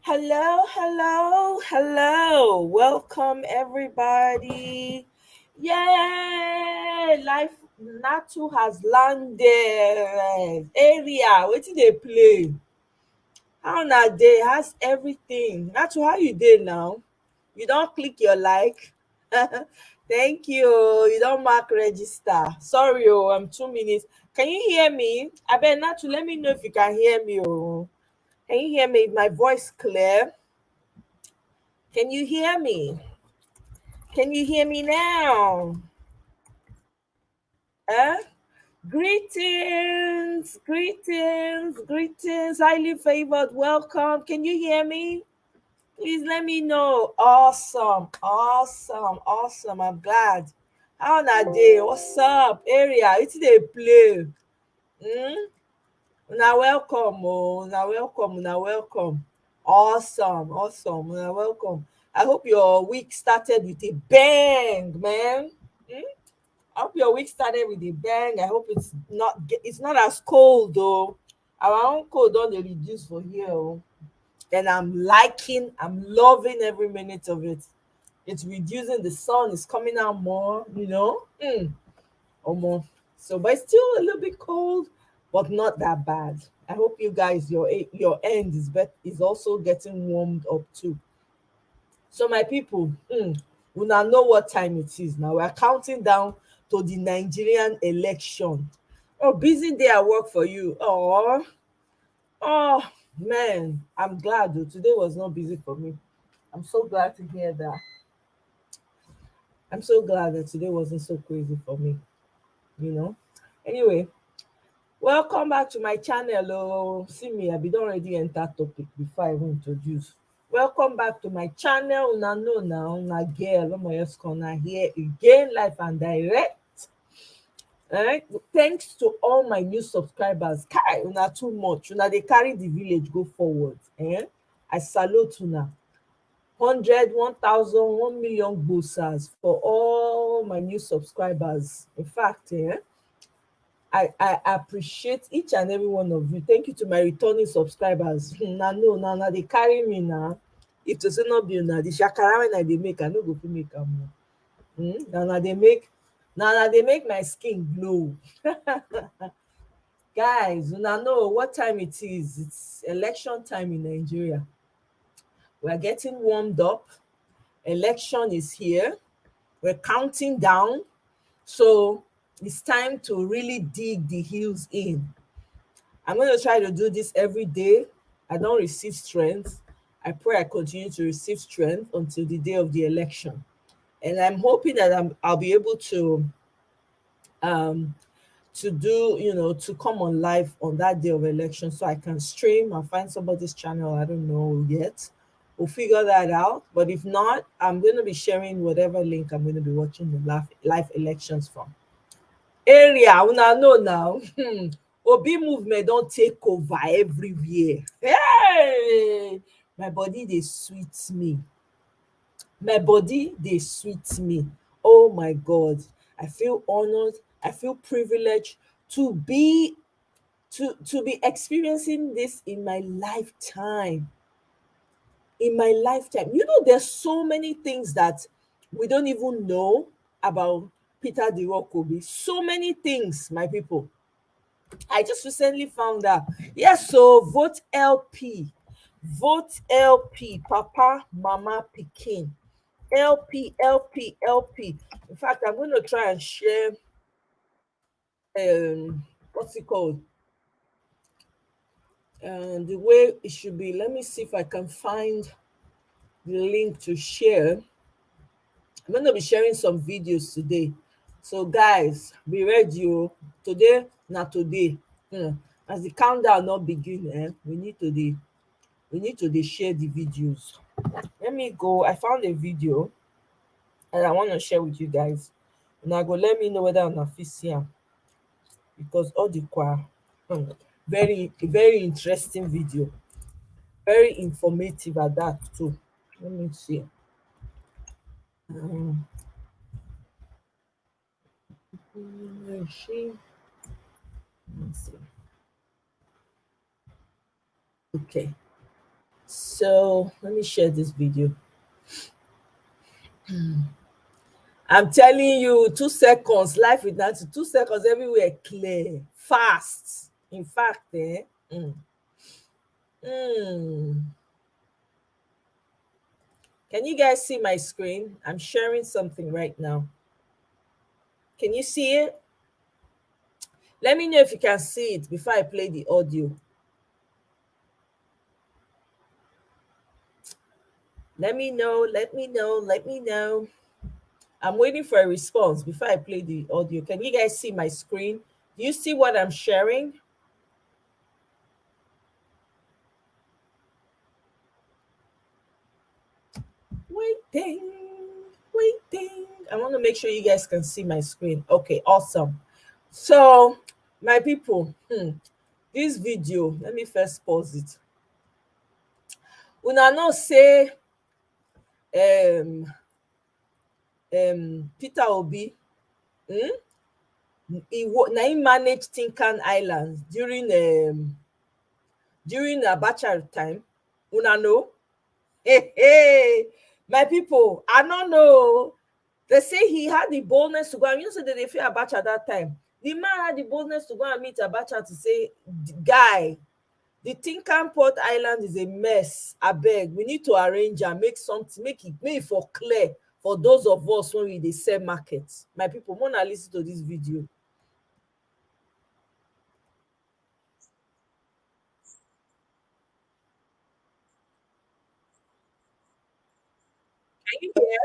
Hello, hello, hello. Welcome everybody. Yay! Life Natu has landed. Area, wetin dey play? How na dey? How's everything? Natu, how you dey now? You don click your like? Thank you. You don mark register. Sorry, I'm 2 minutes. Can you hear me? Abeg, Natu, let me know if you can hear me. Can you hear me? Is my voice clear? Can you hear me? Can you hear me now? Eh? Greetings, greetings, greetings, highly favored. Welcome. Can you hear me? Please let me know. Awesome, awesome, awesome. I'm glad. How na day? What's up, area? It's dey play. Hmm? Una welcome, una welcome, una welcome. Awesome, awesome, una welcome. I hope your week started with a bang, man. Hmm? I hope your week started with a bang. I hope it's not as cold though. Our own cold don dey reduce for here, and I'm loving every minute of it. It's reducing. The sun is coming out more. Almost. So, but it's still a little bit cold, but not that bad. I hope you guys, your end is also getting warmed up too. So, my people, we now know what time it is. Now we're counting down to the Nigerian election. Oh, busy day at work for you. Oh man, I'm glad though. Today was not busy for me. I'm so glad to hear that. I'm so glad that today wasn't so crazy for me. You know. Anyway, welcome back to my channel. Oh, see me, I be don already enter topic before I even introduce. Welcome back to my channel. Una know now, una girl, Omoyo's Corner here again, live and direct. Alright, thanks to all my new subscribers. Kai, una too much. Una dey carry the village go forward. I salute una. 100, 1,000, 1,000,000 boosters for all my new subscribers. In fact, I appreciate each and every one of you. Thank you to my returning subscribers. Na no, na dey carry me na. If to say no be una, the shakara when I dey make, I no go fit make am. Na dey make my skin glow. Guys, una know what time it is. It's election time in Nigeria. We are getting warmed up. Election is here. We're counting down. So it's time to really dig the heels in. I'm going to try to do this every day. I don't receive strength. I pray I continue to receive strength until the day of the election. And I'm hoping that I'll be able um, to come on live on that day of election so I can stream and find somebody's channel. I don't know yet. We'll figure that out. But if not, I'm going to be sharing whatever link I'm going to be watching the live elections from. Area, una know now. Obi movement don take over everywhere. Hey! My body dey sweet me. My body dey sweet me. Oh my God. I feel honored. I feel privileged to be experiencing this in my lifetime. In my lifetime. There's so many things that we don't even know about Peter the Rock Obi. So many things, my people. I just recently found out. Yes, so vote LP. Vote LP. Papa, Mama, Pikin. LP, LP, LP. In fact, I'm going to try and share what's it called? The way it should be. Let me see if I can find the link to share. I'm going to be sharing some videos today. So guys, be ready. Today, not today. As the countdown not begin, we need to share the videos. Let me go. I found a video and I want to share with you guys. And I go let me know whether I'm not see am, because all the choir, very very interesting video, very informative at that too. Let me see. Um, where is she? Let me see. Okay. So let me share this video. I'm telling you, 2 seconds, life with Nancy, 2 seconds, everywhere clear, fast. In fact, mm. Can you guys see my screen? I'm sharing something right now. Can you see it? Let me know if you can see it before I play the audio. Let me know, let me know, let me know. I'm waiting for a response before I play the audio. Can you guys see my screen? Do you see what I'm sharing? Waiting, waiting. I want to make sure you guys can see my screen. Okay, awesome. So, my people, this video, let me first pause it. Una know say Peter Obi, na him manage Tinkan Islands during Abacha time. Una know? Hey, hey, my people, I don't know. They say he had the boldness to go. And you know, say that they fear Abacha that time. The man had the boldness to go and meet Abacha to say, guy, the Tinkan Port Island is a mess. I beg, we need to arrange and make something, make it for clear for those of us when we dey sell market. My people, wanna listen to this video. Can you hear?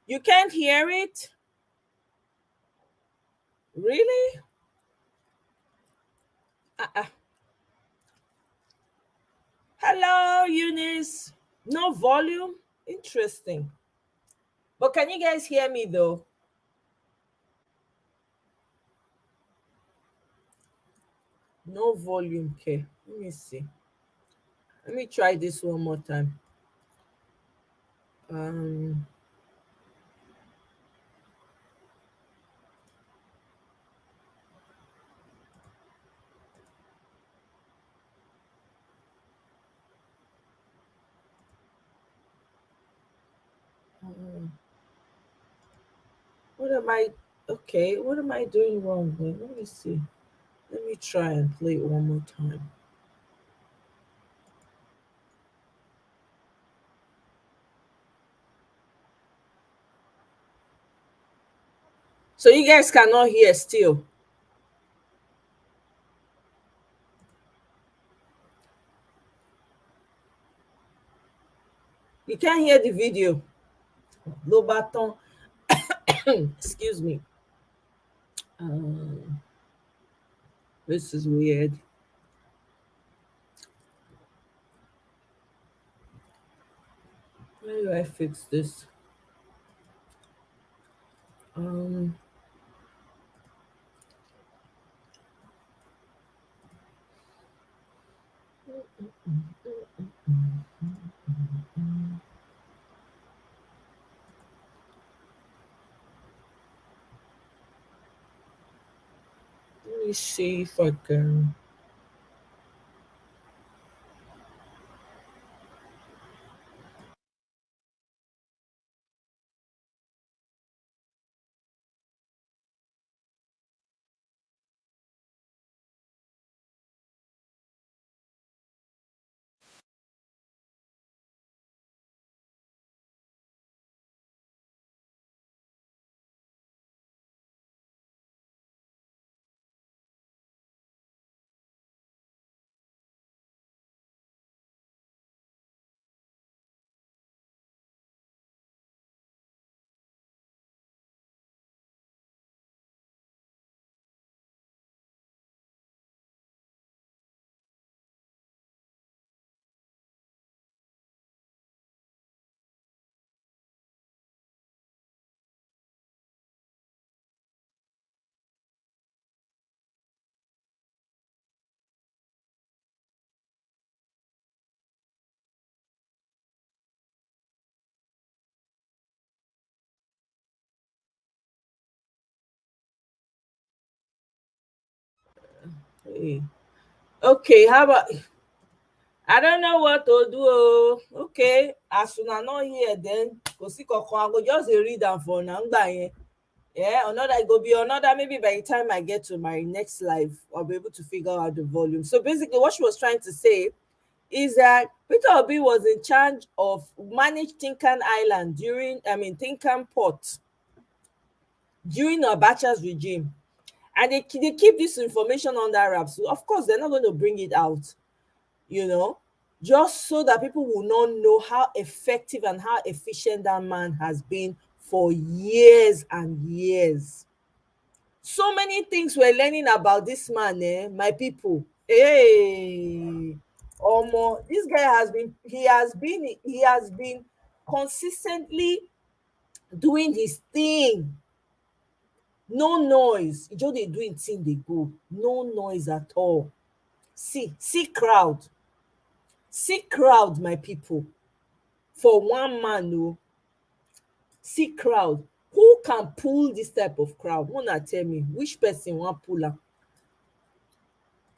You can't hear it? Really? Uh-uh. Hello, Eunice. No volume? Interesting. But can you guys hear me though? No volume, okay. Let me see. Let me try this one more time. Um, um, what am I? Okay, what am I doing wrong then? Let me see. Let me try and play it one more time. So you guys cannot hear still. You can't hear the video. Low button. Excuse me. Um, this is weird. How do I fix this? Um, Let me see if I can. Hey. Okay, how about I don't know what to do. Oh. Okay, as soon as not here, then go see kankan. I go just dey read am for now. Yeah, another it go be another. Maybe by the time I get to my next live, I'll be able to figure out the volume. So basically, what she was trying to say is that Peter Obi was in charge of manage Tinkan Island during, I mean, Tinkan Port during Abacha's regime. And they keep this information under wraps. So of course, they're not going to bring it out, you know, just so that people will not know how effective and how efficient that man has been for years and years. So many things we're learning about this man, my people. Hey, Omo, this guy has been consistently doing his thing. No noise. E just dey do im thing dey go. No noise at all. See crowd. See crowd, my people. For one man oh, see crowd. Who can pull this type of crowd? Una tell me which person wan pull am?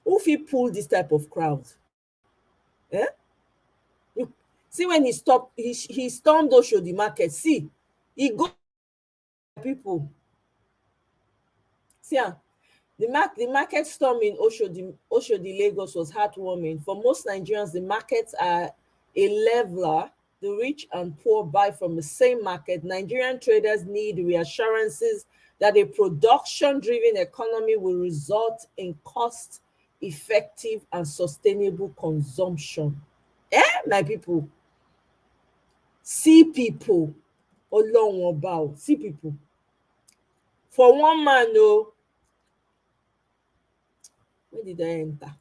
Who fit pull this type of crowd? Eh? You see when he stormed Oshodi market. See, he go people. See am. The market storm in Oshodi, Lagos was heartwarming. For most Nigerians, the markets are a leveler. The rich and poor buy from the same market. Nigerian traders need reassurances that a production-driven economy will result in cost-effective and sustainable consumption. My people, see people, Ọlọ́run ọba o, see people. For one man o, where did I enter?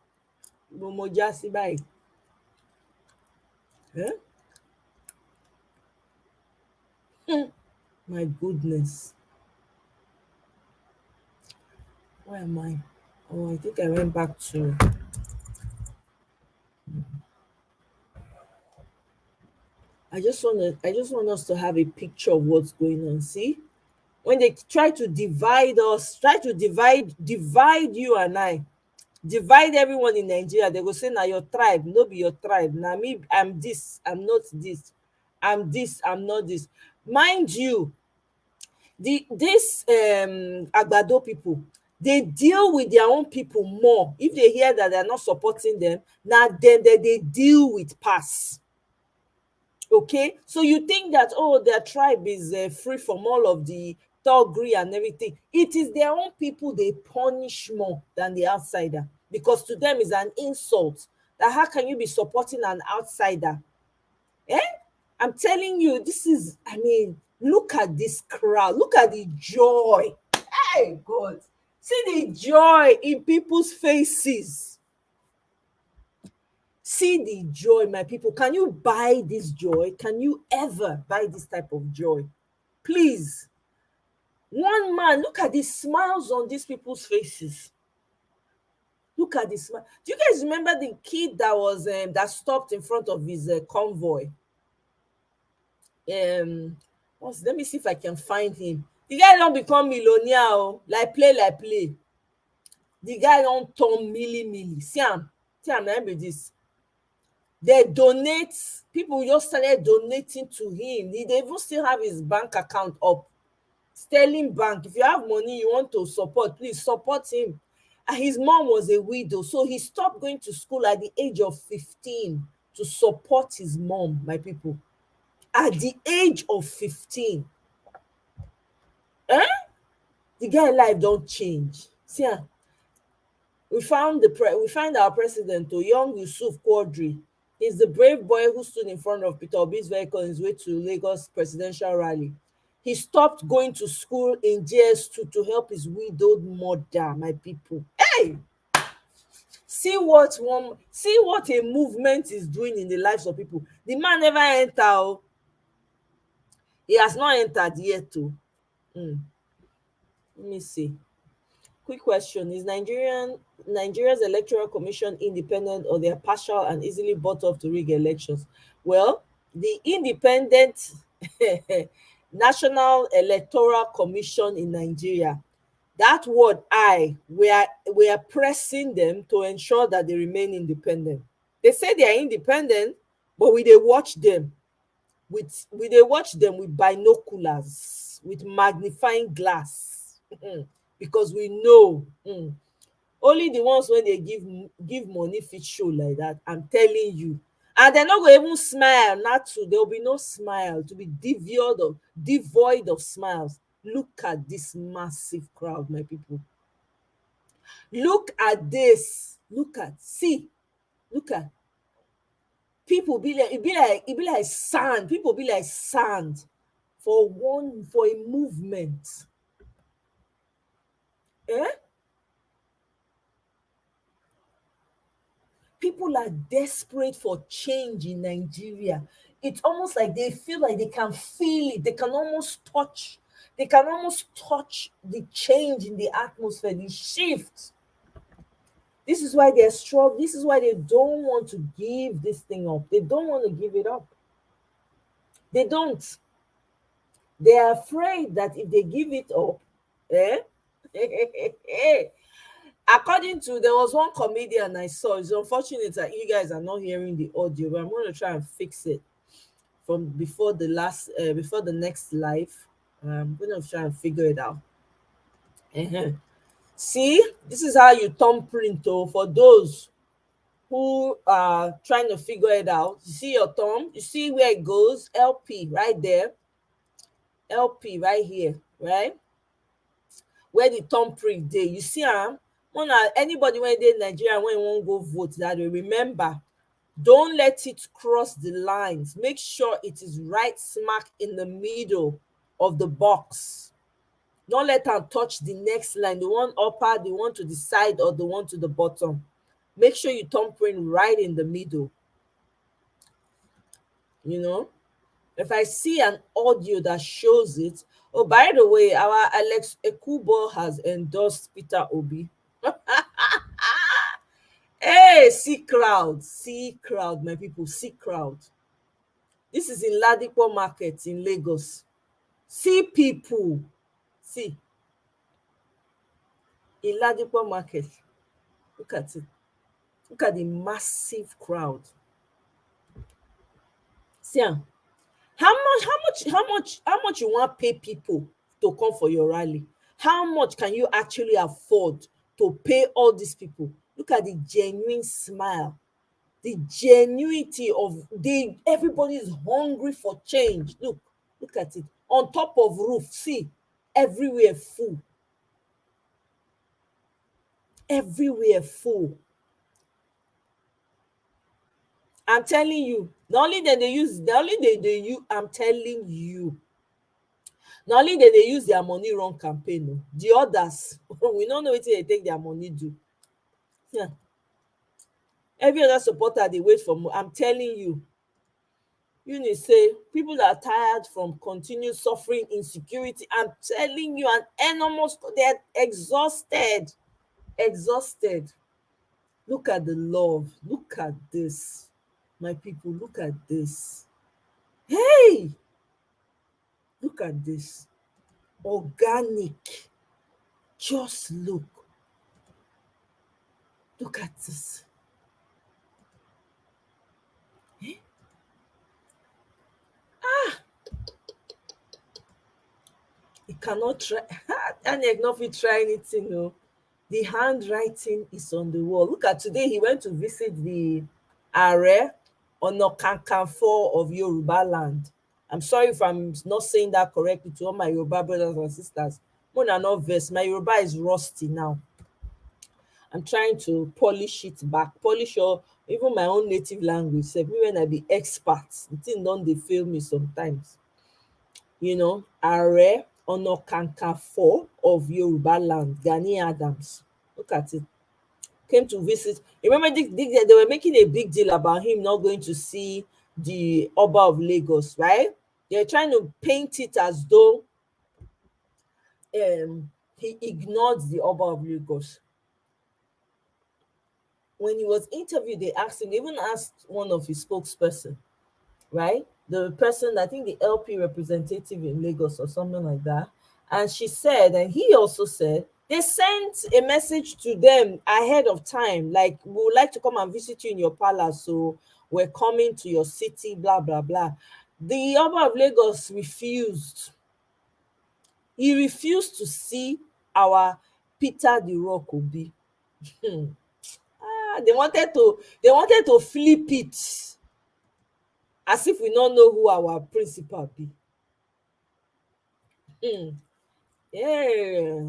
Mo já sí báyìí. My goodness. Where am I? Oh, I think I went back to. I just want us to have a picture of what's going on. See, when they try to divide us, try to divide you and I, divide everyone in Nigeria, they go say na your tribe, no be your tribe. Na me, I'm this, I'm not this. I'm this, I'm not this. Mind you, this Agbado people, they deal with their own people more. If they hear that they're not supporting them, now then they deal with pass. Okay, so you think that, oh, their tribe is free from all of the thuggery and everything. It is their own people they punish more than the outsider, because to them is an insult that how can you be supporting an outsider? eh I'm telling you, this is, I mean, look at this crowd, look at the joy. Hey God, see the joy in people's faces. See the joy, my people. Can you buy this joy? Can you ever buy this type of joy? Please. One man, look at the smiles on these people's faces. Look at this smile. Do you guys remember the kid that was that stopped in front of his convoy? Let me see if I can find him. The guy don't become millionaire, oh, like play. The guy don't turn milli. See am, remember this. They donate, people just started donating to him. They even still have his bank account up. Sterling Bank. If you have money you want to support, please support him. And his mom was a widow, so he stopped going to school at the age of 15 to support his mom, my people. At the age of 15. The guy life don't change. See, we find our president, young Yusuf Quadri. He's the brave boy who stood in front of Peter Obi's vehicle on his way to Lagos presidential rally. He stopped going to school in JS2 to help his widowed mother, my people. Hey! See what a movement is doing in the lives of people. The man never enter. He has not entered yet too. Let me see. Quick question: is Nigeria's electoral commission independent, or they are partial and easily bought off to rig elections? Well, the independent National Electoral Commission in Nigeria, That word I, we are pressing them to ensure that they remain independent. They say they are independent, but we they watch them with binoculars, with magnifying glass. Because we know, only the ones when they give money fit show like that. I'm telling you. And they're not going to even smile. Not to. There will be no smile. To be devoid of smiles. Look at this massive crowd, my people. Look at this. Look at people. Be like it be like sand. People be like sand for a movement. Eh? People are desperate for change in Nigeria. It's almost like they feel like they can feel it. They can almost touch the change in the atmosphere, the shift. This is why they're strong. This is why they don't want to give this thing up. They don't want to give it up. They don't. They are afraid that if they give it up, eh? According to, there was one comedian I saw. It's unfortunate that you guys are not hearing the audio, but I'm going to try and fix it from before the next live. I'm going to try and figure it out. Uh-huh. See, this is how you thumbprint. Oh, for those who are trying to figure it out, you see your thumb, you see where it goes, LP right there, LP right here, right? Where the thumbprint dey, you see am. Anybody when dey Nigeria when wan go vote that day, remember, don't let it cross the lines. Make sure it is right smack in the middle of the box. Don't let am touch the next line, the one upper, the one to the side, or the one to the bottom. Make sure you thumbprint right in the middle. You know, if I see an audio that shows it. Oh, by the way, our Alex Ekubo has endorsed Peter Obi. Hey, see crowd, my people, see crowd. This is in Ladipo Market in Lagos. See people, see, in Ladipo Market. Look at it. Look at the massive crowd. See am. How much you want pay people to come for your rally? How much can you actually afford to pay all these people? Look at the genuine smile, the genuinity of everybody is hungry for change. Look at it. On top of roof, see, everywhere full. Everywhere full. I'm telling you, not only that they use, not only they use, I'm telling you, not only that they use their money run campaign, the others, we don't know wetin they take their money do. Yeah. Every other supporter they wait for more. I'm telling you, Eunice say people are tired from continued suffering, insecurity. I'm telling you, and enormous, they're exhausted. Exhausted. Look at the love. Look at this. My people, look at this. Hey, look at this. Organic. Just look. Look at this. Eh? It cannot try. Daniel not fit try anything. No. The handwriting is on the wall. Look at today. He went to visit the Ààrẹ Ọ̀nà Kakanfò of Yoruba land. I'm sorry if I'm not saying that correctly to all my Yoruba brothers and sisters. Mona not vex. My Yoruba is rusty now. I'm trying to polish it back, polish or even my own native language. Sef, me when I be expert, the thing don dey fail me sometimes. Ààrẹ Ọ̀nà Kakanfò of Yoruba land, Gani Adams. Look at it. Came to visit. Remember, they were making a big deal about him not going to see the Oba of Lagos, right? They're trying to paint it as though he ignored the Oba of Lagos. When he was interviewed, they asked him, they even asked one of his spokesperson, right? The person, I think the LP representative in Lagos or something like that. And she said, and he also said, They sent a message to them ahead of time, like, we would like to come and visit you in your palace, so we're coming to your city, blah blah blah. The Oba of Lagos refused. He refused to see our Peter the Rock Obi. Hmm. They wanted to flip it as if we don't know who our principal be. Hmm. Yeah.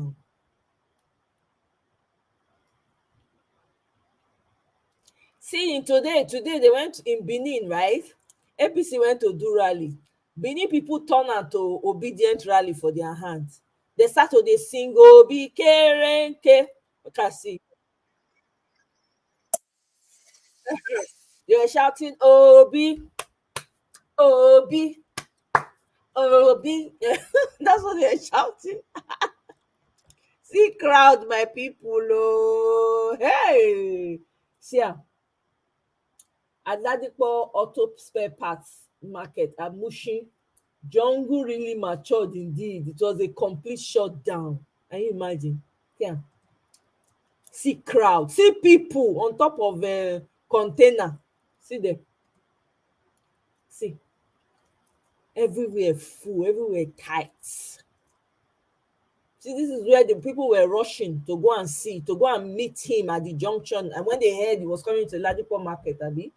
See, today they went in Benin, right? APC went to do rally. Benin people turn am to obedient rally for their hands. They start to dey sing Obi Kerenke. Okay, see, they were shouting Obi, Obi, Obi. That's what they were shouting. See crowd, my people. Oh, hey. See am, Aladipo Auto Spare Parts Market at Mushin. Jungle really matured indeed. It was a complete shutdown. Can you imagine? Yeah. See crowd, see people on top of a container. See them. See, everywhere full, everywhere tight. See, this is where the people were rushing to go and see, to go and meet him at the junction. And when they heard he was coming to Ladipo Market, Abi,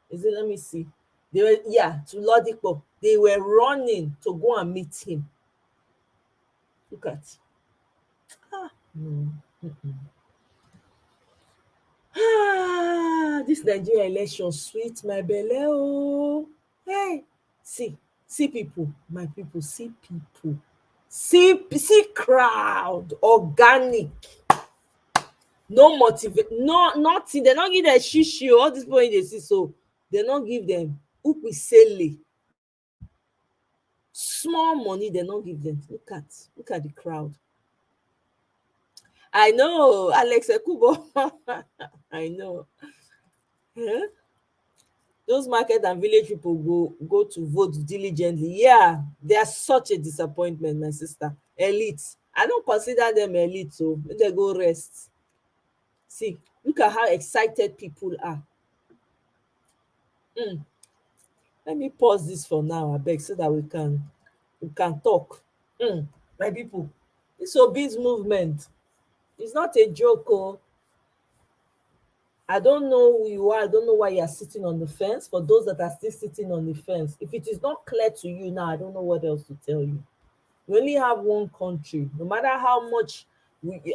is it? Let me see. They were, yeah, to Ladipo. They were running to go and meet him. Look at. Ah, no. This Nigeria election sweet my belle oh. Hey, see, see people, my people, see people, see crowd, organic, no motivate, no nothing. They don't give them shishi o. All these people wey dey see so, they don't give them ukwisele, small money. They don't give them. Look at the crowd. I know Alex Ekubo. I know. Huh? Those market and village people go to vote diligently. Yeah, they are such a disappointment, my sister. Elite. I don't consider them elite, so make dem go rest. See, look at how excited people are. Hmm. Let me pause this for now, abeg, so that we can talk. Hmm. My people, this obese movement is not a joke oh. I don't know who you are. I don't know why you are sitting on the fence. For those that are still sitting on the fence, if it is not clear to you now, I don't know what else to tell you. We only have one country. No matter how much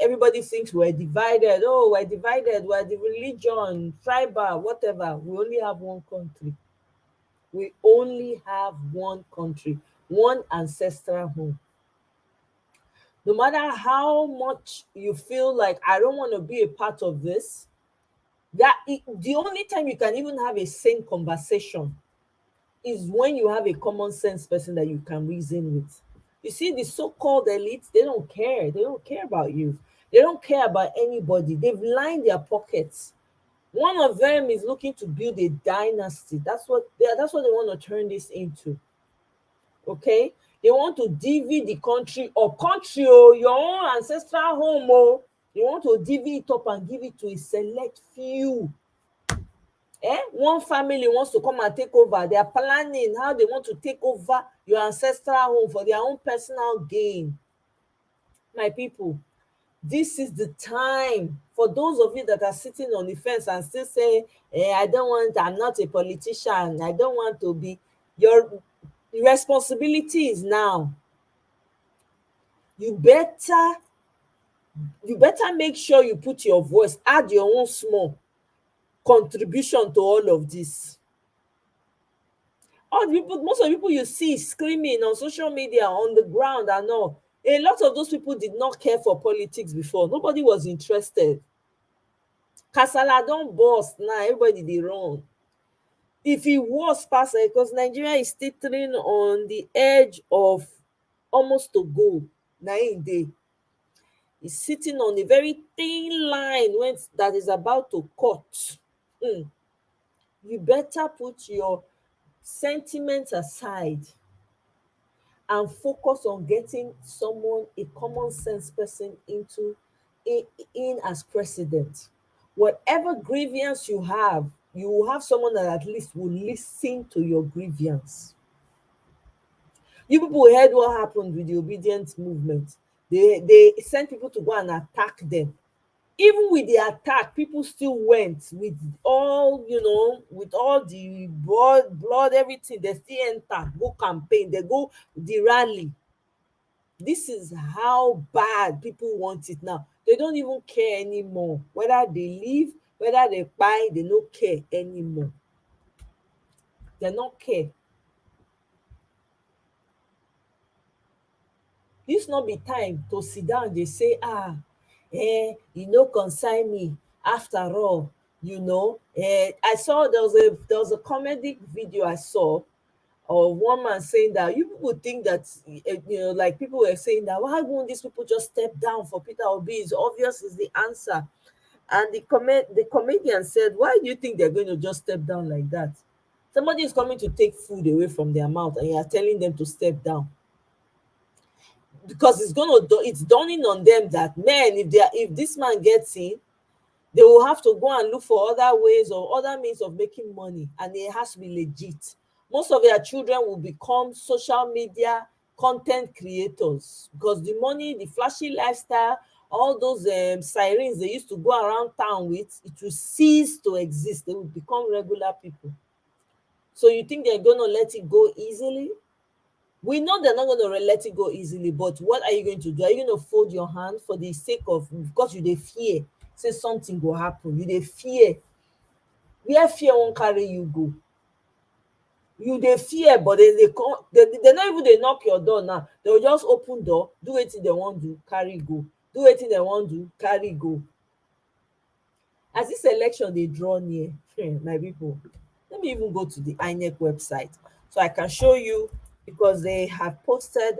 everybody thinks we're divided, oh, we're divided, we're the religion, tribal, whatever. We only have one country. We only have one country, one ancestral home. No matter how much you feel like, I don't want to be a part of this, the only time you can even have a sane conversation is when you have a common sense person that you can reason with. You see, the so-called elites, they don't care. They don't care about you. They don't care about anybody. They've lined their pockets. One of them is looking to build a dynasty. That's what they want to turn this into. Okay? They want to divvy the country up. Country, oh, your own ancestral home, oh. They want to divvy it up and give it to a select few. One family wants to come and take over. They are planning how they want to take over your ancestral home for their own personal gain. My people, this is the time for those of you that are sitting on the fence and still saying, I'm not a politician, I don't want to be. Your responsibility is now. You better make sure you put your voice, add your own small contribution to all of this. Most of the people you see screaming on social media, on the ground and all, a lot of those people did not care for politics before. Nobody was interested. Kasala don burst now, everybody dey run. If e worse pass, because Nigeria is teetering on the edge of almost to go, na im dey. E sitting on a very thin line that is about to cut. You better put your sentiments aside and focus on getting someone, a common sense person, into in as president, whatever grievance you have, you will have someone that at least will listen to your grievance. You people heard what happened with the obedient movement. They sent people to go and attack them. Even with the attack, people still went with all, with all the blood, everything. They still enter, go campaign, they go the rally. This is how bad people want it now. They don't even care anymore. Whether they leave, whether they buy, they don't care anymore. They don't care. This not be time to sit down dey say, e no concern me. After all, I saw there was a comedic video I saw of one man saying that you people think that, like people were saying that, why won't these people just step down for Peter Obi? It's obvious is the answer. And the comedian said, why do you think they're going to just step down like that? Somebody is coming to take food away from their mouth and you are telling them to step down, because it's dawning on them that, man, if this man gets in, they will have to go and look for other ways or other means of making money, and it has to be legit. Most of their children will become social media content creators, because the money, the flashy lifestyle, all those sirens they used to go around town with, it will cease to exist. They will become regular people. So you think they're going to let it go easily? We know they're not going to let it go easily, but what are you going to do? Are you going to fold your hand for the sake of, because you dey fear say something will happen? You dey fear. Where fear won't carry you go? You dey fear, but they come, they not even they knock your door now. They will just open door, do wetin they want do, carry go. Do wetin they want do, carry go. As this election dey draw near, my people, let me even go to the INEC website so I can show you, because they have posted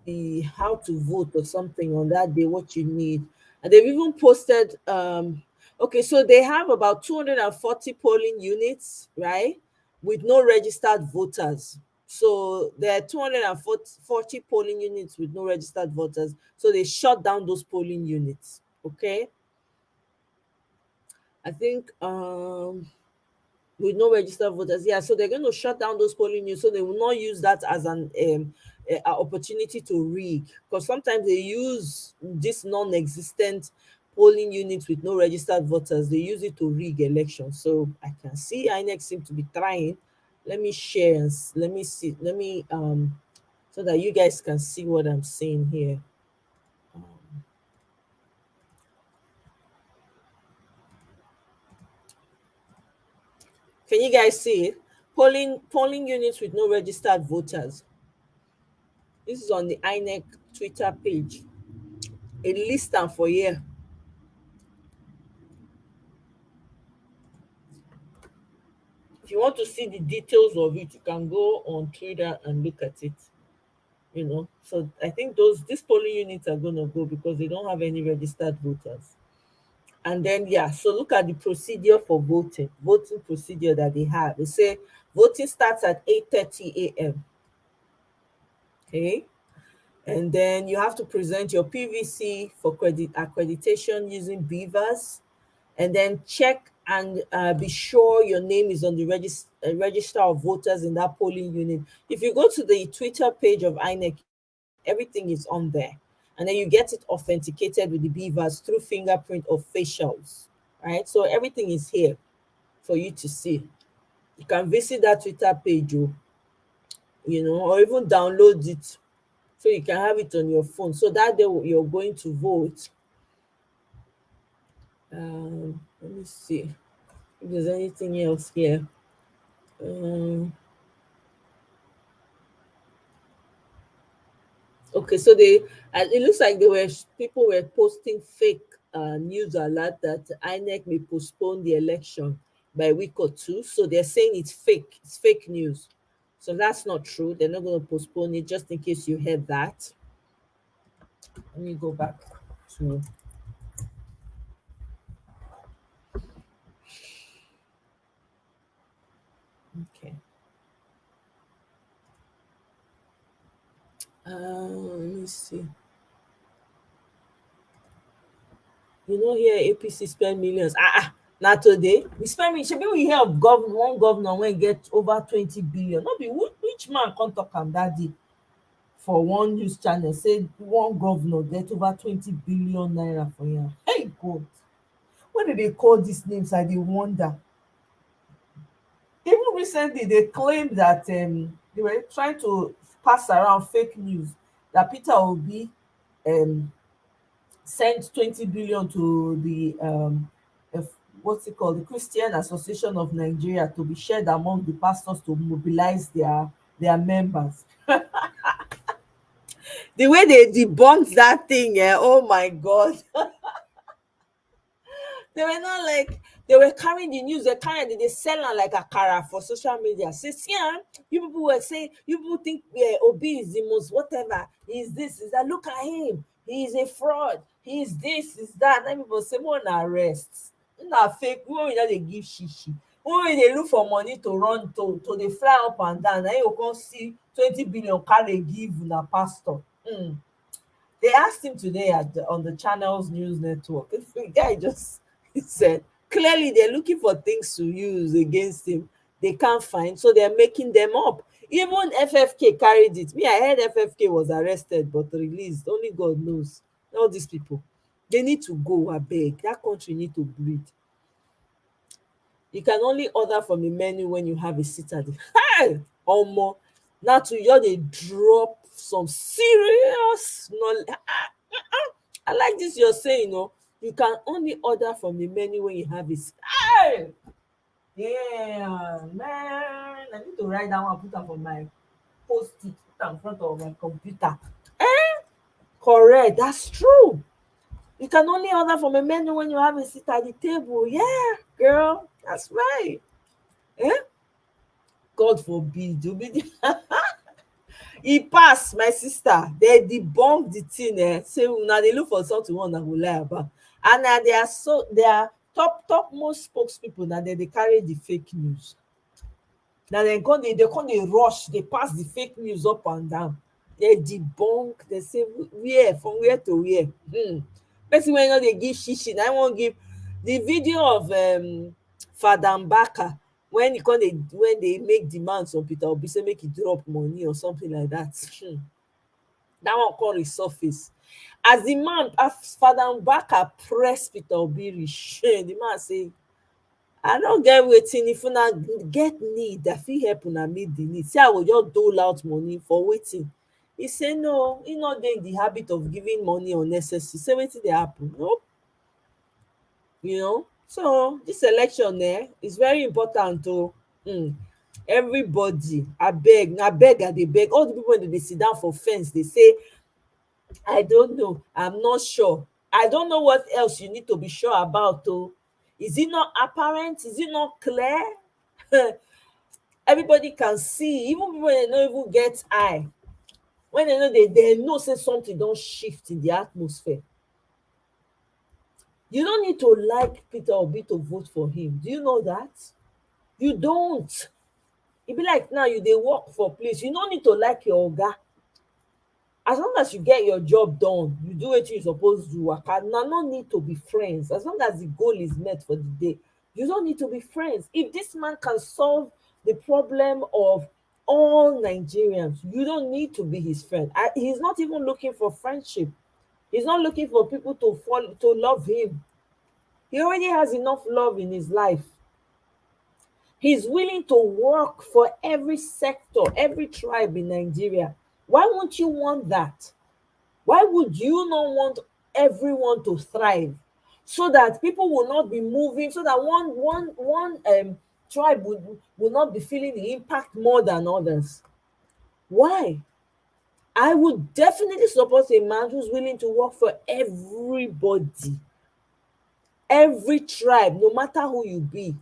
the how to vote or something on that day, what you need. And they've even posted, okay, so they have about 240 polling units, right, with no registered voters. So there are 240 polling units with no registered voters, so they shut down those polling units. Okay, I think with no registered voters. Yeah, so they're going to shut down those polling units, so they will not use that as an opportunity to rig. Because sometimes they use this non-existent polling units with no registered voters. They use it to rig elections. So I can see INEC seem to be trying. Let me share and let me see. Let me so that you guys can see what I'm saying here. Can you guys see it? Polling units with no registered voters. This is on the INEC Twitter page. A list am for here. If you want to see the details of it, you can go on Twitter and look at it. So I think these polling units are going to go because they don't have any registered voters. And then, yeah, so look at the procedure for voting procedure that they have. They say voting starts at 8:30 a.m. Okay, and then you have to present your PVC for accreditation using Beavers, and then check and be sure your name is on the register of voters in that polling unit. If you go to the Twitter page of INEC, everything is on there, and then you get it authenticated with the Beavers through fingerprint or facials, right? So everything is here for you to see. You can visit that Twitter page, or even download it so you can have it on your phone. So that day you're going to vote. Let me see if there's anything else here. Okay, so it looks like people were posting fake news alert that INEC may postpone the election by a week or two. So they're saying it's fake news. So that's not true. They're not going to postpone it, just in case you heard that. Let me go back to okay. Let me see. You know here APC spend millions. Na today we spend shebi we hear of one governor wey get over 20 billion. No be which man come talk am that day for one news channel say one governor get over 20 billion naira for here. Hey God, when do they call these names? I dey wonder. Even recently they claimed that they were trying to pass around fake news that Peter Obi um sent 20 billion to the what's it called, the Christian Association of Nigeria, to be shared among the pastors to mobilize their members. The way they debunked that thing, oh my God. They were not like, they were carrying the news, they carrying it, they sell am like akara for social media. Say, see, you people were saying, you people think Obi is the most whatever. He's this, is that. Look at him. He is a fraud. He is this, is that. Then people say, more na arrest. Na fake. We know they give shishi. When they look for money to run to they fly up and down, then you can see 20 billion carry give na pastor. They asked him today on the channel's news network. The guy just he said clearly they're looking for things to use against him. They can't find, so they're making them up. Even FFK carried it. Me, I heard FFK was arrested but released. Only God knows. All these people, they need to go. I beg. That country need to breathe. You can only order from a menu when you have a seat at the omo. Now to just dey drop some serious knowledge. I like this you're saying, you can only order from the menu when you have a seat. Yeah, man. I need to write down one, put am for my post-it, put am in front of my computer. Correct, that's true. You can only order from a menu when you have a seat at the table. Yeah, girl, that's right. Eh? God forbid. E pass, my sister. They debunk the thing. Say una dey look for something one una go lie about. And na they are topmost spokespeople. Na dem dey carry the fake news. Na dem come dey rush, dey pass the fake news up and down. They debunk, they say where, from where to where. Person wey no dey give shishi na im wan give the video of Father Mbaka when when they make demands on Peter Obi say make e drop money or something like that. That one come resurface. As the man, as Father Mbaka press Peter Obi reach, the man say, I don't get wetin, if una get need, I fit help una meet the need. Say I go just dole out money for wetin. He say no, he not dey in the habit of giving money unnecessary. Say wetin dey happen. Nope. So this election is very important to everybody. Abeg, I dey beg all the people wey dey sit down for fence, dey say I don't know, I'm not sure. I don't know what else you need to be sure about. Is it not apparent? Is it not clear? Everybody can see, even people wey no even get eye. When they know say something don shift in the atmosphere. You don't need to like Peter Obi to vote for him. Do you know that? You don't. E be like now you dey work for place, you no need to like your oga. As long as you get your job done, you do wetin you suppose do, waka, una no need to be friends. As long as the goal is met for the day, you don't need to be friends. If this man can solve the problem of all Nigerians, you don't need to be his friend. He's not even looking for friendship. He's not looking for people to love him. He already has enough love in his life. He's willing to work for every sector, every tribe in Nigeria. Why won't you want that? Why would you not want everyone to thrive, so that people will not be moving, so that one tribe will not be feeling the impact more than others? Why? I would definitely support a man who's willing to work for everybody, every tribe, no matter who you be.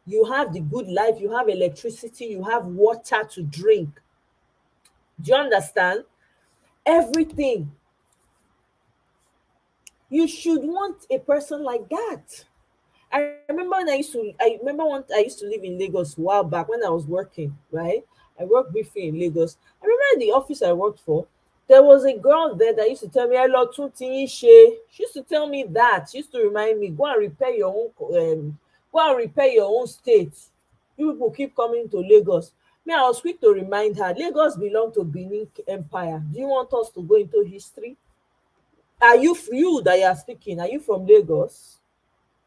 You have the good life, you have electricity, you have water to drink. Do you understand? Everything. You should want a person like that. I used to live in Lagos a while back when I was working, right? I worked briefly in Lagos. I remember the office I worked for, There was a girl there that used to tell me, "I love Tuti She." She used to tell me that. She used to remind me, "Go and repair your own, go and repair your own state. You people keep coming to Lagos." Me, I was quick to remind her, Lagos belong to Benin Empire. Do you want us to go into history? Are you that you are speaking? Are you from Lagos?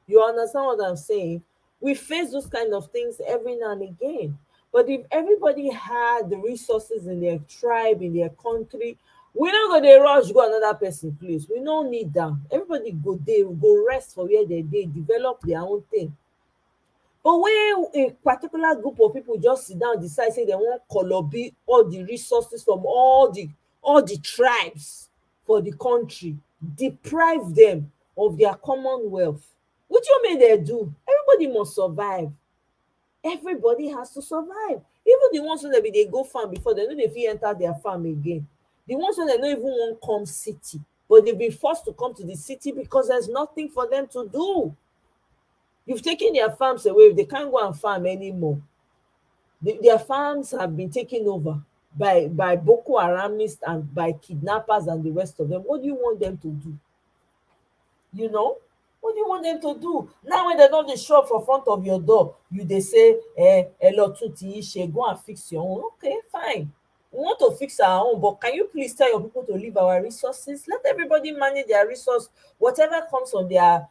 You understand what I'm saying? We face those kind of things every now and again. But if everybody had the resources in their tribe, in their country, we not go dey rush go another person place. We no need them. Everybody go there, go rest for where they develop their own thing. But when a particular group of people just sit down decide say they wan kolobi all the resources from all the tribes for the country, deprive them of their commonwealth, wetin make dem do? Everybody must survive. Everybody has to survive. Even the ones wey dem bin dey go farm before, dem no dey fit enter their farm again. The ones wey dem no even wan come city, but they been forced to come to the city because there's nothing for them to do. You've taken their farms away. They can't go and farm anymore. Their farms have been taken over by Boko Haramists and by kidnappers and the rest of them. What do you want them to do? You know? What do you want them to do? Now when they don dey show up for front of your door, you dey say, hello Tuti Ishe, go and fix your own. Okay, fine. We want to fix our own, but can you please tell your people to leave our resources? Let everybody manage their resource. Whatever comes from their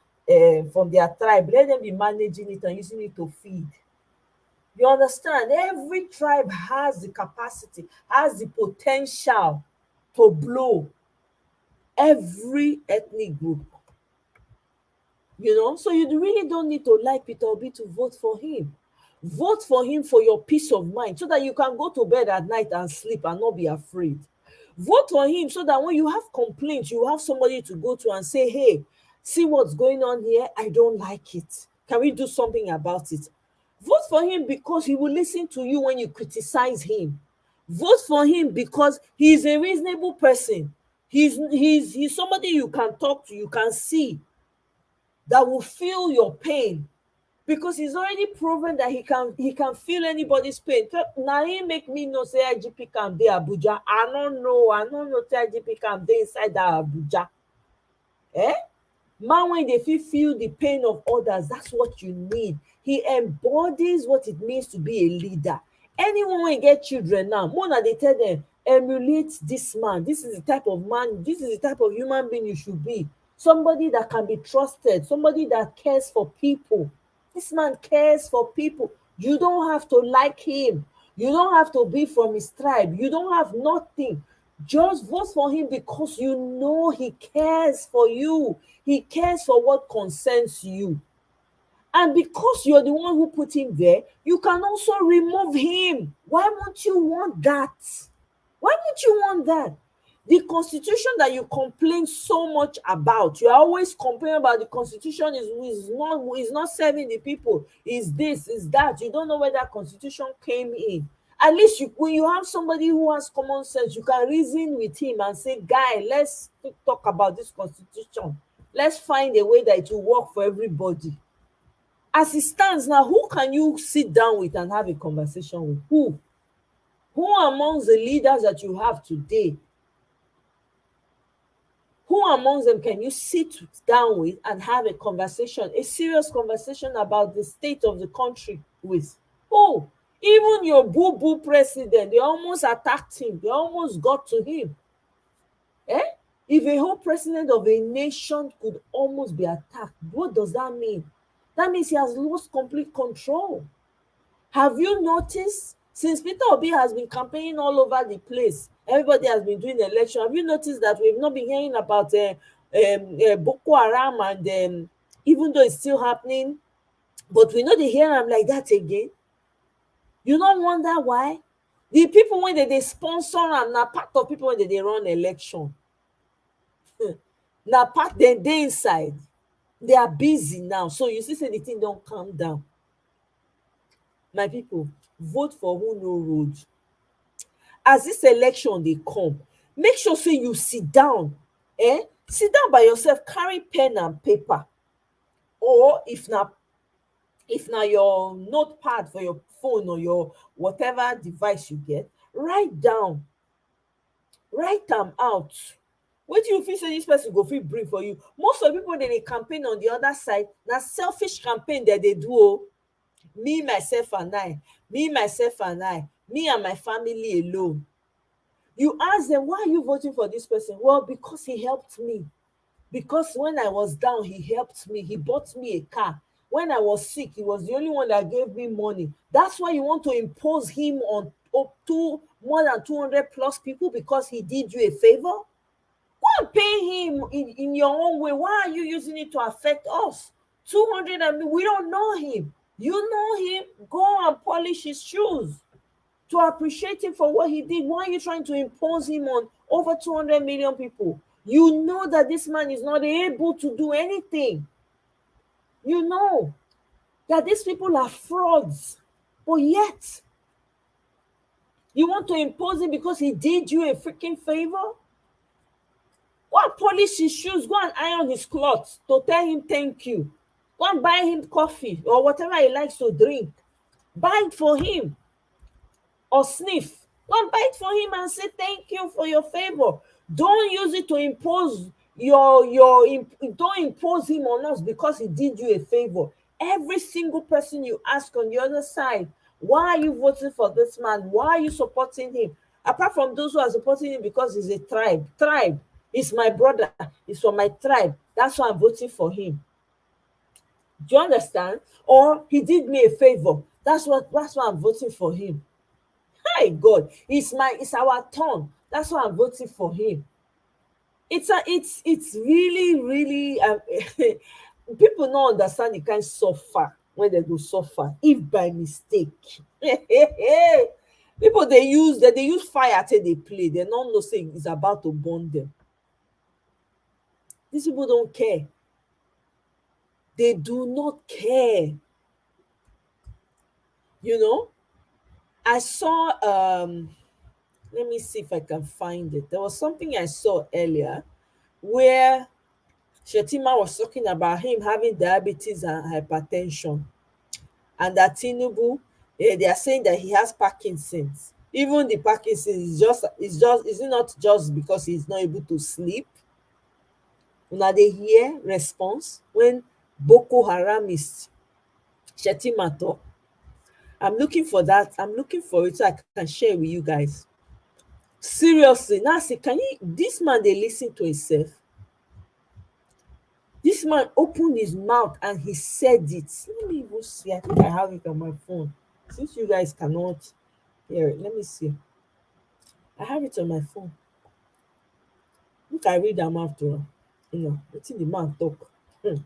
tribe, let them be managing it and using it to feed. You understand? Every tribe has the capacity, has the potential to blow every ethnic group. So you really don't need to like Peter Obi to vote for him. Vote for him for your peace of mind, so that you can go to bed at night and sleep and not be afraid. Vote for him so that when you have complaints, you have somebody to go to and say, hey, see what's going on here, I don't like it, can we do something about it? Vote for him because he will listen to you when you criticize him. Vote for him because he's a reasonable person. He's somebody you can talk to, you can see, that will feel your pain, because he's already proven that he can feel anybody's pain. Now he make me know say IGP camp dey Abuja. I no know say IGP camp dey inside that Abuja. Man, when they feel the pain of others, that's what you need. He embodies what it means to be a leader. Anyone when get children now, Mona, they tell them, emulate this man. This is the type of man, this is the type of human being you should be. Somebody that can be trusted, somebody that cares for people. This man cares for people. You don't have to like him. You don't have to be from his tribe. You don't have nothing. Just vote for him because you know he cares for you. He cares for what concerns you. And because you're the one who put him there, you can also remove him. Why won't you want that? Why won't you want that? The constitution that you complain so much about, you are always complaining about the constitution is not serving the people, is this, is that. You don't know where that constitution came in. At least when you have somebody who has common sense, you can reason with him and say, guy, let's talk about this constitution. Let's find a way that it will work for everybody. As it stands now, who can you sit down with and have a conversation with? Who amongst the leaders that you have today, who amongst them can you sit down with and have a conversation, a serious conversation about the state of the country with? Who? Even your boo-boo president, they almost attacked him. They almost got to him. If a whole president of a nation could almost be attacked, what does that mean? That means he has lost complete control. Have you noticed, since Peter Obi has been campaigning all over the place, everybody has been doing election, have you noticed that we've not been hearing about Boko Haram, and even though it's still happening, but we know they hear am like that again? You don't wonder why? The people when they sponsor am na part of people when they run election. Na part dem dey inside. They are busy now. So you see say the thing don't calm down. My people, vote for who no road. As this election dey come, make sure say you sit down. Sit down by yourself, carry pen and paper. Or if na your notepad for your phone or your whatever device you get, write down Write am out. Wetin you feel say dis person go fit bring for you? Most of the people dey campaign on the other side na selfish campaign dem dey do o. Me, myself and I, me, myself and I, me and my family alone. You ask dem, why are you voting for dis person? Well, because he helped me. Because when I was down, he helped me. He bought me a car. When I was sick, he was the only one that gave me money. That's why you want to impose him on more than 200 plus people because he did you a favor? Go and pay him in your own way. Why are you using it to affect us? 200 and we don't know him. You know him. Go and polish his shoes to appreciate him for what he did. Why are you trying to impose him on over 200 million people? You know that this man is not able to do anything. You know that these people are frauds, but yet you want to impose him because he did you a freaking favor? Go and polish his shoes, go and iron his clothes to tell him thank you. Go and buy him coffee or whatever he likes to drink. Buy it for him. Or sniff. Go and buy it for him and say thank you for your favor. Don't use it to impose don't impose him on us because he did you a favor. Every single person you ask on the other side, why are you voting for this man? Why are you supporting him? Apart from those who are supporting him because he's a tribe, he's my brother, he's from my tribe. That's why I'm voting for him. Do you understand? Or he did me a favor. That's why I'm voting for him. My God, it's our turn. That's why I'm voting for him. It's really, really people don't understand the kind suffer when they go suffer, if by mistake. People they use fire till they play. They don't know say it's about to burn them. These people don't care. They do not care. You know, I saw let me see if I can find it. There was something I saw earlier where Shetima was talking about him having diabetes and hypertension, and that Tinubu, they are saying that he has Parkinson's. Even the Parkinson's is it not just because he's not able to sleep? Una dey hear response when Boko Haramists Shetima talk. I'm looking for that. I'm looking for it so I can share with you guys. Seriously, now see, can you? This man they listen to himself. This man opened his mouth and he said it. Let me even see. I think I have it on my phone. Since you guys cannot hear it, let me see. I have it on my phone. Look, I read them after. It's in the man talk. Hmm.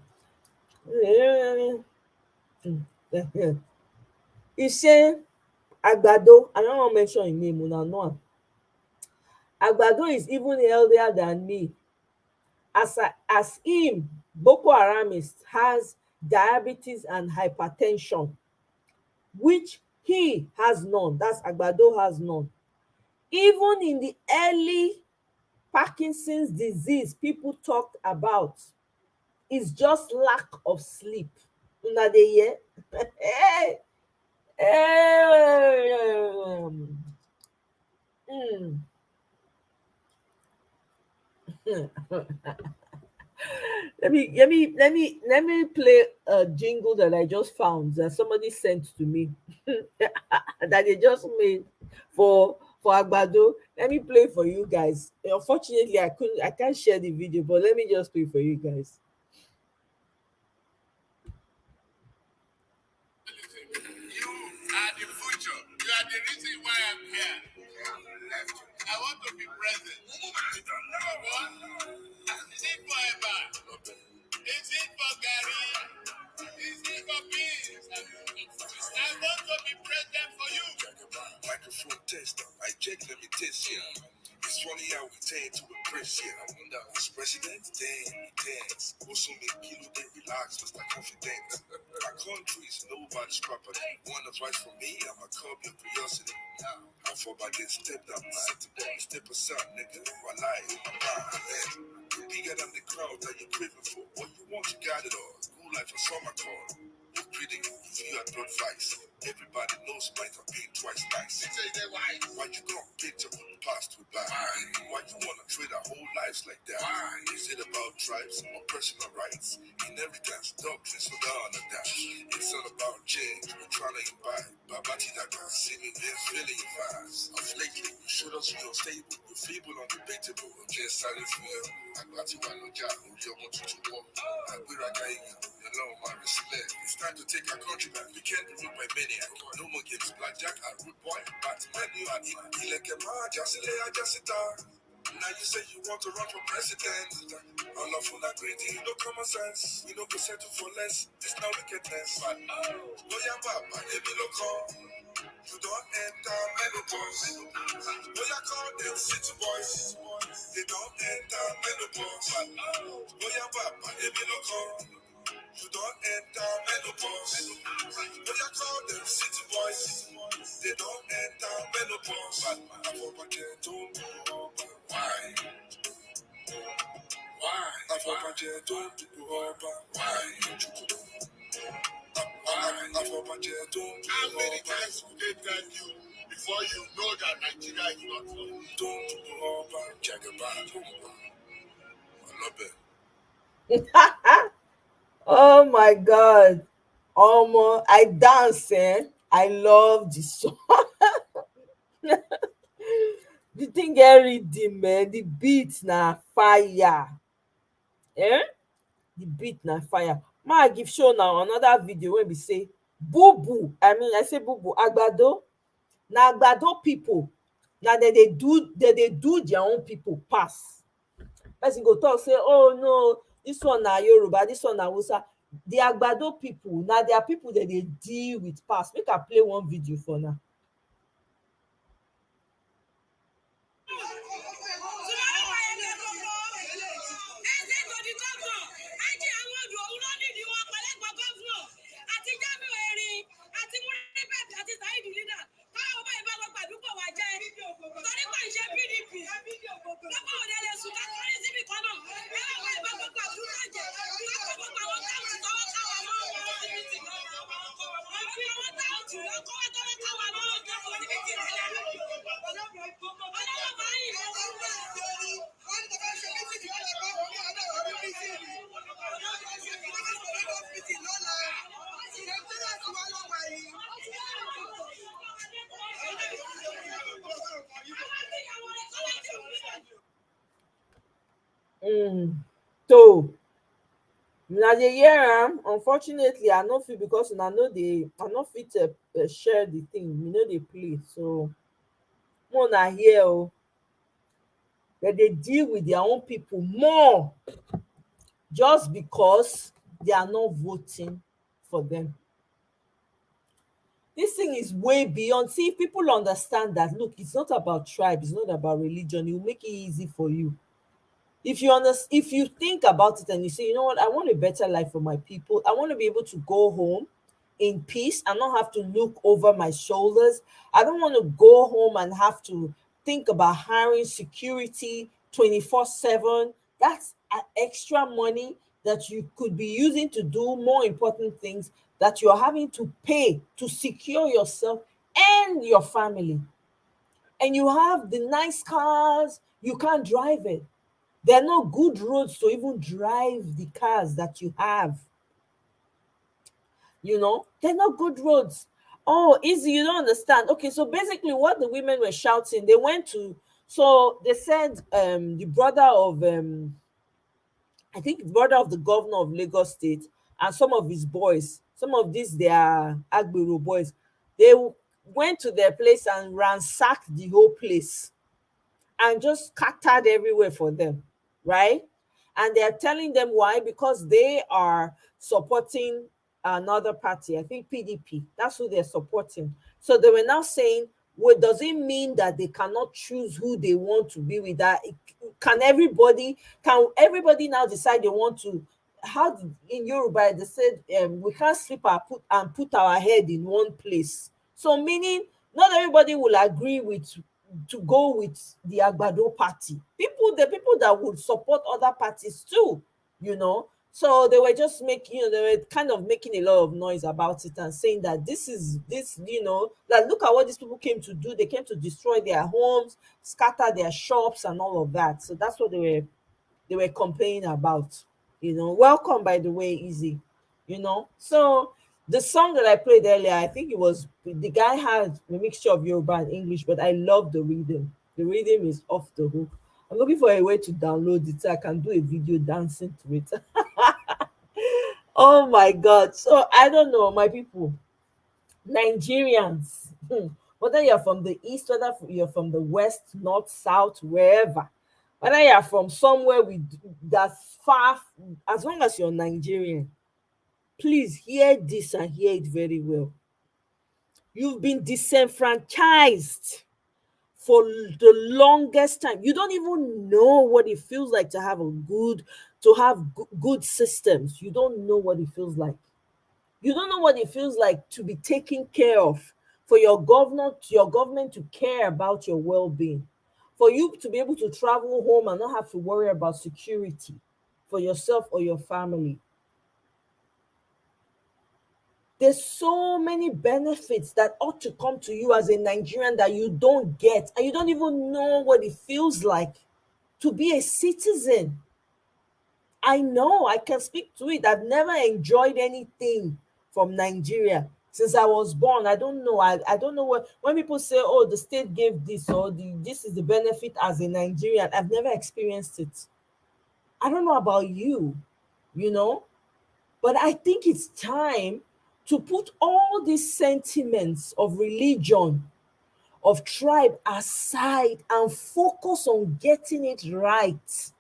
He say Agbado. I don't want to mention his name. Una know am. Agbado is even healthier than me. As him, Boko Haramist has diabetes and hypertension, which he has none. That's Agbado has none. Even in the early Parkinson's disease people talked about is just lack of sleep. Una dey hear? Hey, mm. Let me play a jingle that I just found that somebody sent to me that they just made for Agbado. Let me play for you guys. Unfortunately, I can't share the video, but let me just play for you guys. You are the future. You are the reason why I'm here. I want to be present. Number one, is it forever? Is it for Gary? Is it for peace? I want to be present for you. Microphone tester. I check, let me test you. It's funny how we tend to impress you. I wonder who's president? Damn, he dance. Also make kilo then relax, Mr. Confident. My country is nobody's property. One advice from me, I'm a curb your curiosity. How far back then step that man? Step aside, nigga. While I in my mind, you're bigger than the crowd that you're craving for. What you want, you got it all. Good life, I saw my call. You're greedy, if you had blood vice. Everybody knows might have been twice nice. They say that why? Why you gonna picture what the past would buy? Why you wanna trade our whole lives like that? Why? Is it about tribes or personal rights? Inheritance, doctrines, so down and that. It's all about change. We're trying to imbibe. Babati that can see me, they're feeling your vibes. Of lately, you showed us you're stable. You're feeble, undebatable. Just silent feel. Agbati Wanoja, Ujo Motutu. Agbira Kainya, the law, my respect. It's time to take our country back. We can't be ruled by maniac. No more games, blackjack, and root boy. Batman, you are in. Ilekema, Jasile, Ajasita. Now you say you want to run for president. All of you not greedy, you know common sense. You know go settle for less. It's not wickedness. But Loya Baba, Emi Loko. You don't enter menopause. Loya call them city boys. They don't enter menopause. But Loya Baba, Emi Loko. You don't enter menopause. But I call them city boys. They don't enter menopause. But I hope I can't do why? Why? I hope I can't do why? How many times will they tell you before you know that Nigeria is not for you? I love it. Oh my god. I dance, I love this song. The thing get rhythm, man. The beat na fire. Eh? The beat na fire. Ma give show now another video wey be say boo boo. I say boo boo. Agbado. Na agbado people. Na dem dey do their own people pass. Person go talk say, oh no, this one na Yoruba, this one na Hausa. The agbado people, na their people dem dey deal with pass. Make I play one video for now. So una dey hear am. Unfortunately, I no fit because I no fit share the thing. We no dey play. So make una hear o. Dem dey deal with their own people more just because they are not voting for them. This thing is way beyond. See, if people understand that, look, it's not about tribe, it's not about religion, it will make it easy for you. If you think about it and you say, you know what, I want a better life for my people, I want to be able to go home in peace and not have to look over my shoulders. I don't want to go home and have to think about hiring security 24/7. That's extra money that you could be using to do more important things that you're having to pay to secure yourself and your family. And you have the nice cars, you can't drive it. There are no good roads to even drive the cars that you have. They're not good roads. Oh, easy, you don't understand. Okay, so basically what the women were shouting, they went to, so they said the brother of I think the brother of the governor of Lagos State and some of his boys, some of these their Agbero boys, they went to their place and ransacked the whole place and just scattered everywhere for them, right? And they're telling them why, because they are supporting another party, I think PDP. That's who they're supporting. So they were now saying, well, does it mean that they cannot choose who they want to be with? That can everybody now decide they want to? How in Yoruba they said we can't sleep and put our head in one place. So meaning not everybody will agree with to go with the Agbado party. The people that would support other parties too. So they were just making, they were kind of making a lot of noise about it and saying that this, like, look at what these people came to do. They came to destroy their homes, scatter their shops, and all of that. So that's what they were complaining about. Welcome, by the way, Easy. So the song that I played earlier, I think it was the guy had a mixture of Yoruba and English, but I love the rhythm. The rhythm is off the hook. I'm looking for a way to download it so I can do a video dancing to it. Oh my God. So I don't know, my people, Nigerians, whether you're from the east, whether you're from the west, north, south, wherever, whether you're from somewhere that's far, as long as you're Nigerian, please hear this and hear it very well. You've been disenfranchised for the longest time. You don't even know what it feels like to have good systems. You don't know what it feels like. You don't know what it feels like to be taken care of, for your government to care about your well-being, for you to be able to travel home and not have to worry about security for yourself or your family. There's so many benefits that ought to come to you as a Nigerian that you don't get, and you don't even know what it feels like to be a citizen. I know, I can speak to it. I've never enjoyed anything from Nigeria since I was born. I don't know. I don't know what, when people say, oh, the state gave this, or this is the benefit as a Nigerian. I've never experienced it. I don't know about you, you know, but I think it's time to put all these sentiments of religion, of tribe aside and focus on getting it right.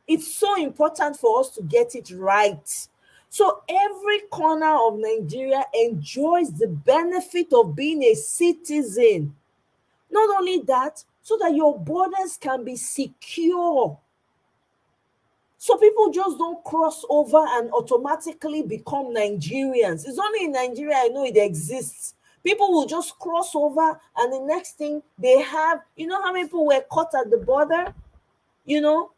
It's so important for us to get it right. So every corner of Nigeria enjoys the benefit of being a citizen. Not only that, so that your borders can be secure. So people just don't cross over and automatically become Nigerians. It's only in Nigeria I know it exists. People will just cross over, and the next thing they have, how many people were caught at the border? You know,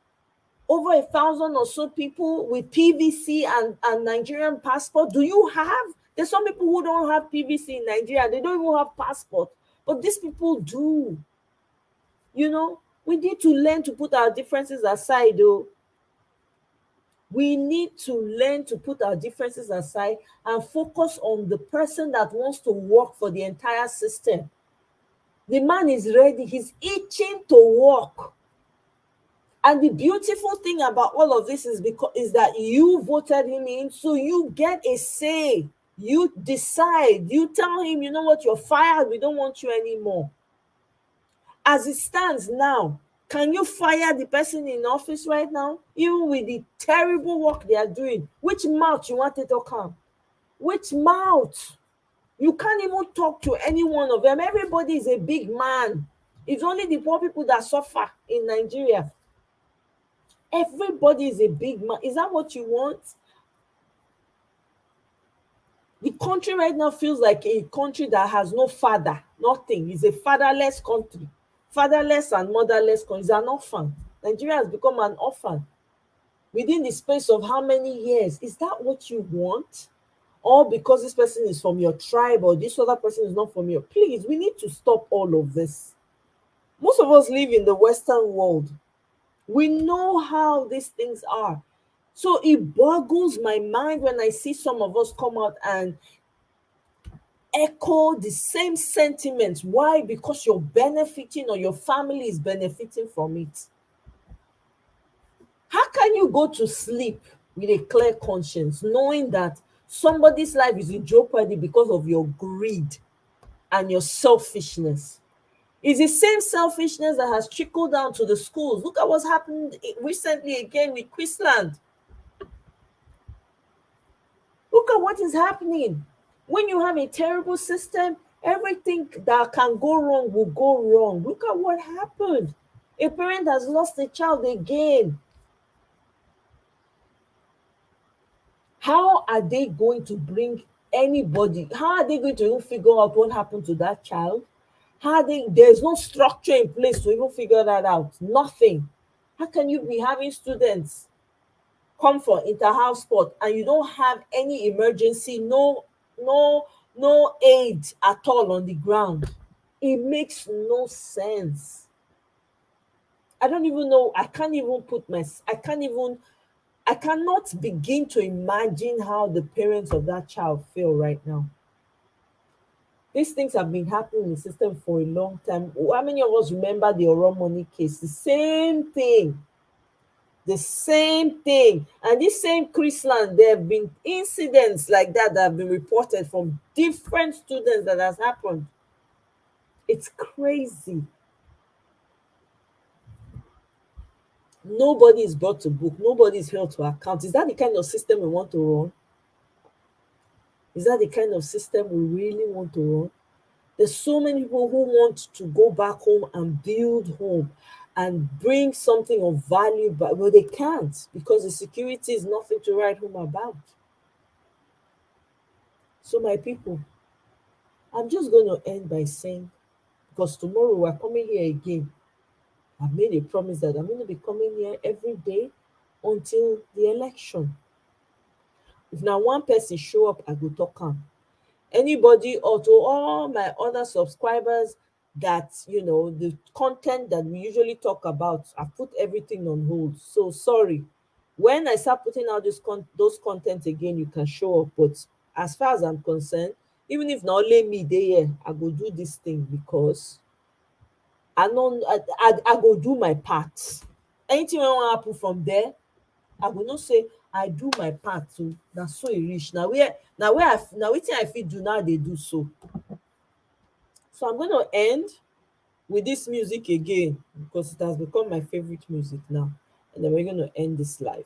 over 1,000 or so people with PVC and Nigerian passport. Do you have? There's some people who don't have PVC in Nigeria. They don't even have passport. But these people do. We need to learn to put our differences aside, though. We need to learn to put our differences aside and focus on the person that wants to work for the entire system. The man is ready. He's itching to work. And the beautiful thing about all of this is that you voted him in, so you get a say. You decide. You tell him, you know what, you're fired. We don't want you anymore. As it stands now, can you fire the person in office right now, even with the terrible work they are doing? Which mouth you want it to come? Which mouth? You can't even talk to any one of them. Everybody is a big man. It's only the poor people that suffer in Nigeria. Everybody is a big man. Is that what you want? The country right now feels like a country that has no father, nothing. It's a fatherless country. Fatherless and motherless country. It's an orphan. Nigeria has become an orphan within the space of how many years? Is that what you want? Or because this person is from your tribe or this other person is not from your... Please, we need to stop all of this. Most of us live in the Western world. We know how these things are. So it boggles my mind when I see some of us come out and echo the same sentiments. Why? Because you're benefiting or your family is benefiting from it. How can you go to sleep with a clear conscience knowing that somebody's life is in jeopardy because of your greed and your selfishness? It's the same selfishness that has trickled down to the schools. Look at what's happened recently again with Queensland. Look at what is happening. When you have a terrible system, everything that can go wrong will go wrong. Look at what happened. A parent has lost a child again. How are they going to bring anybody? How are they going to even figure out what happened to that child? There's no structure in place to even figure that out. Nothing. How can you be having students come for inter-house sport and you don't have any emergency, no aid at all on the ground. It makes no sense. I don't even know. I cannot begin to imagine how the parents of that child feel right now. These things have been happening in the system for a long time. How many of us remember the Oro money case? The same thing. The same thing. And this same Chrisland, there have been incidents like that that have been reported from different students that has happened. It's crazy. Nobody is brought to book. Nobody is held to account. Is that the kind of system we want to run? Is that the kind of system we really want to run? There's so many people who want to go back home and build home and bring something of value back, but they can't because the security is nothing to write home about. So, my people, I'm just going to end by saying, because tomorrow we're coming here again. I've made a promise that I'm going to be coming here every day until the election. If now one person show up, I go talk am. Anybody or to all my other subscribers that the content that we usually talk about, I put everything on hold. So sorry. When I start putting out those content again, you can show up. But as far as I'm concerned, even if not only me there, I go do this thing because I know I go do my part. Anything wey wan happen from there, I go know say I do my part too. Na so e reach. Na wetin I fit do now dey do so. So I'm gonna end with this music again because it has become my favorite music now. And then we're gonna end this live.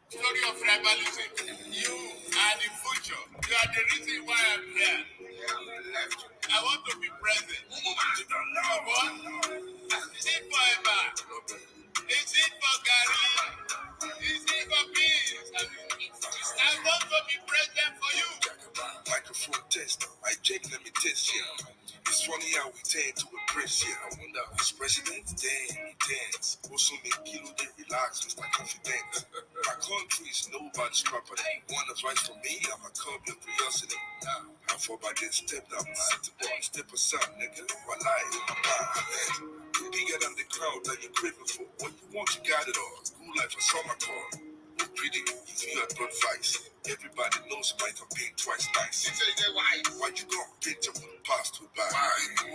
Story of tribalism. You are the future. You are the reason why I'm here. I want to be president. Come on. Is it forever? Is it for Gary? Is it for peace? I want to be president for you. Microphone test. I check, let me test here. It's funny how we tend to impress here. I wonder who's president? Damn, he dance. Also make Kilo they relax, Mr. Confident. My country is nobody's property. One advice from me, I'ma curb your curiosity. How far by then step down, sit the boy, step aside, nigga. While I in my mind, you're bigger than the crowd that you're craving for. What you want, you got it all. Good life, I saw my car. Look pretty, if you had blood vice. Everybody knows might have been twice nice. You say that why you gonna picture with the past to buy?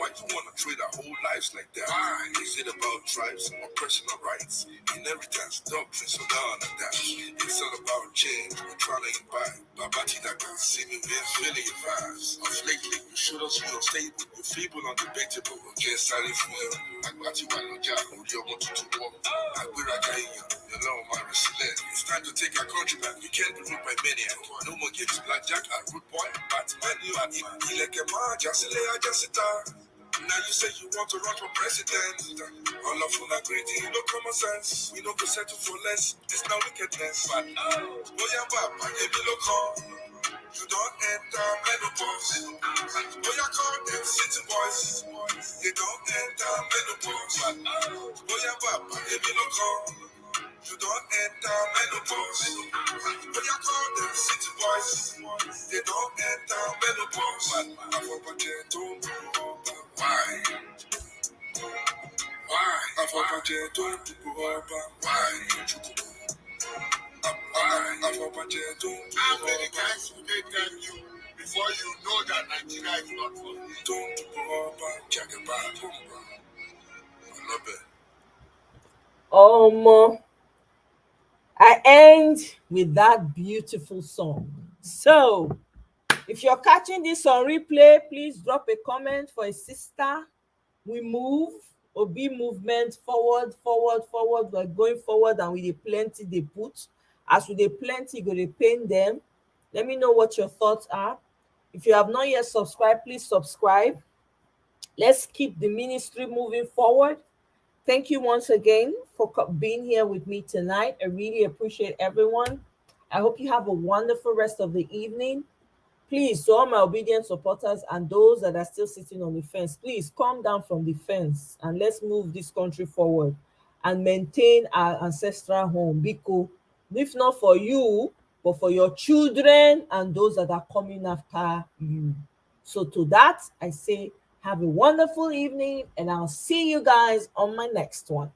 Why you wanna trade our whole lives like that? Why? Is it about tribes or personal rights? Inheritance, doctrine, so down and that. It's all about change, we're trying to imbibe. Babati that can see me, we're feeling your vibes. Of lately, you showed us you're unstable, you're feeble, undebatable. Yes, I live for you. Agbati wa loja, ori omo tuntun wo. Agberaga eyan, your love my resilient. It's time to take our country back. We can't be ruled by maniac. No more games, blackjack and root boy. Batman, you are in. Ilekema, Jasile, Ajasita. Now you say you want to run for president. All of you are greedy, no common sense. We don't go settle for less. It's now wickedness. But Boya Baba, give me look on. You don't enter menopause. Boya call them city boys. They don't enter menopause. Boya Baba, give me look on. You don't enter menopause. Boya call them city boys. They don't enter menopause. I hope I don't. Why? Why? I hope I don't. Why? How many times will they tell you before you know that Nigeria is not for you? Don't check it back. I love it. I end with that beautiful song. So, if you're catching this on replay, please drop a comment for a sister. We move, Obi movement forward, forward, forward. We're going forward and with the plenty they put. As with the plenty, go to paint them. Let me know what your thoughts are. If you have not yet subscribed, please subscribe. Let's keep the ministry moving forward. Thank you once again for being here with me tonight. I really appreciate everyone. I hope you have a wonderful rest of the evening. Please, to all my obedient supporters and those that are still sitting on the fence, please come down from the fence and let's move this country forward. and maintain our ancestral home. Because if not for you, but for your children and those that are coming after you. So to that, I say have a wonderful evening, and I'll see you guys on my next one.